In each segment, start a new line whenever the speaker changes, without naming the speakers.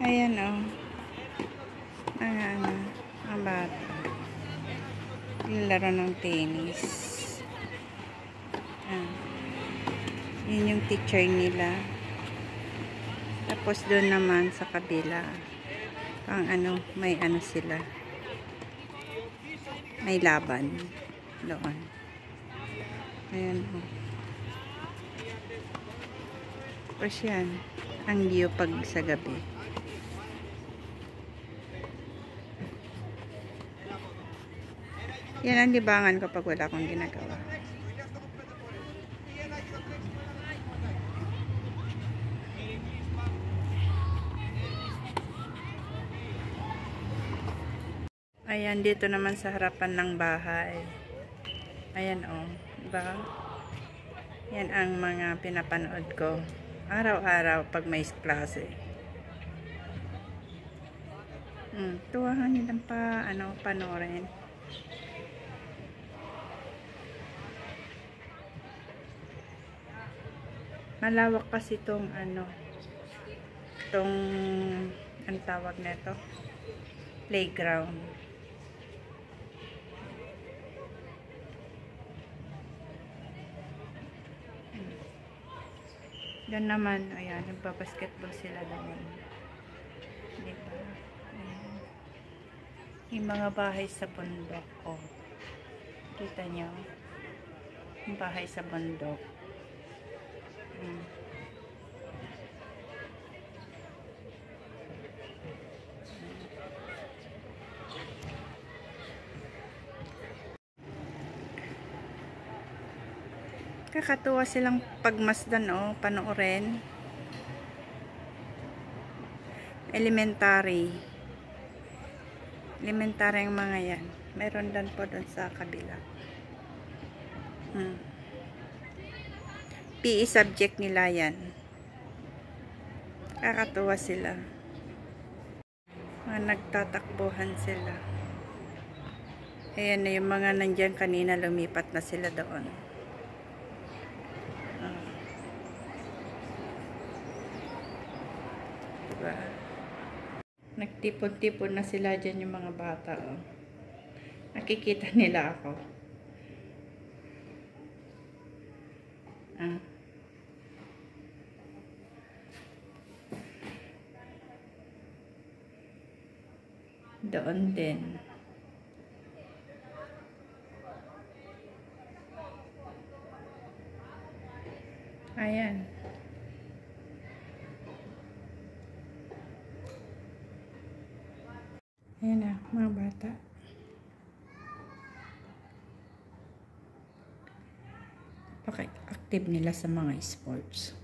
Ayan o. Ang bata. Laro ng tennis. Yun yung teacher nila. Tapos doon naman sa kabila. May sila. May laban. Doon. Ayan o. Tapos yan. Ang view pag sa gabi. Yan ang libangan kapag wala akong ginagawa. Ayan, dito naman sa harapan ng bahay. Ayan o. Diba? Yan ang mga pinapanood ko. Araw-araw pag may klase. Tuwahan nilang panoorin. Malawak kasi itong ang tawag nito, playground. Doon naman, ayan, nagpa-basketball sila doon. Diba? Ayan. Yung mga bahay sa bundok. Oh. Kita nyo? Yung bahay sa bundok. Kakatuwa silang pagmasdan panoorin. Elementary ang mga yan. Meron din po doon sa kabila. PE subject nila yan. Kakatuwa sila. Mga nagtatakbuhan sila. Ayan na yung mga nandyan kanina, lumipat na sila doon. Diba? Nagtipon-tipon na sila dyan yung mga bata. Nakikita nila ako. Doon din. Ayan. Ayan na, mga bata. Napaka-active nila sa mga sports.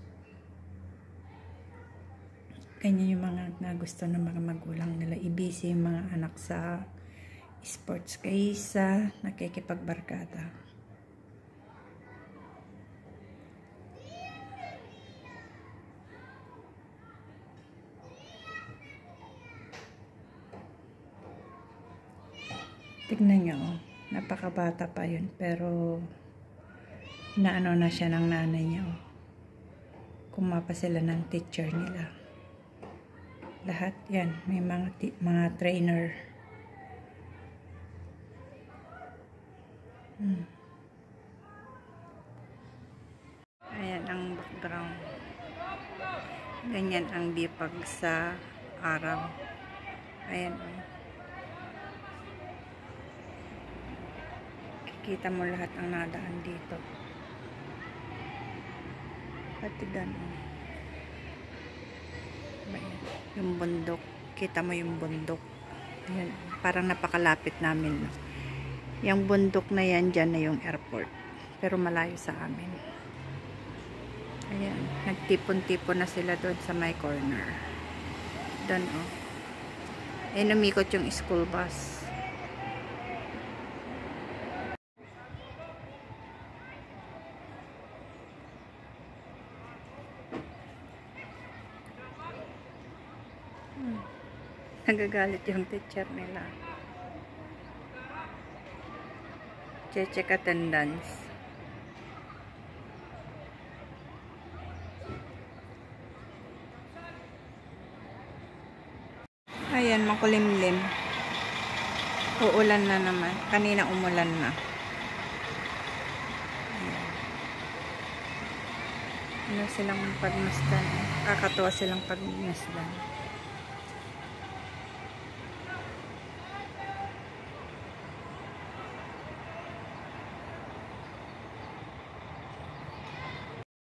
Ganyan yung mga gusto ng mga magulang nila. I-busy yung mga anak sa sports kaysa nakikipagbarkada. Tignan nyo, napakabata pa yun, pero naano na siya ng nanay niya. Kumapa sila ng teacher nila. Lahat yan, may mga trainer. Ayan ang background. Ganyan ang view pag sa araw. Ayan. Kita mo lahat ang nadaan dito. Pati doon. Yung bundok. Kita mo yung bundok. Ayan. Parang napakalapit namin. No? Yung bundok na yan, dyan na yung airport. Pero malayo sa amin. Ayan. Nagtipon-tipon na sila doon sa my corner. Doon Ayan, umikot yung school bus. Nagagalit yung teacher nila. Check attendance. Ayan, makulimlim. Uulan na naman. Kanina umulan na. Ayan. Ano silang pagmasdan? Kakatuwa silang pagmasdan.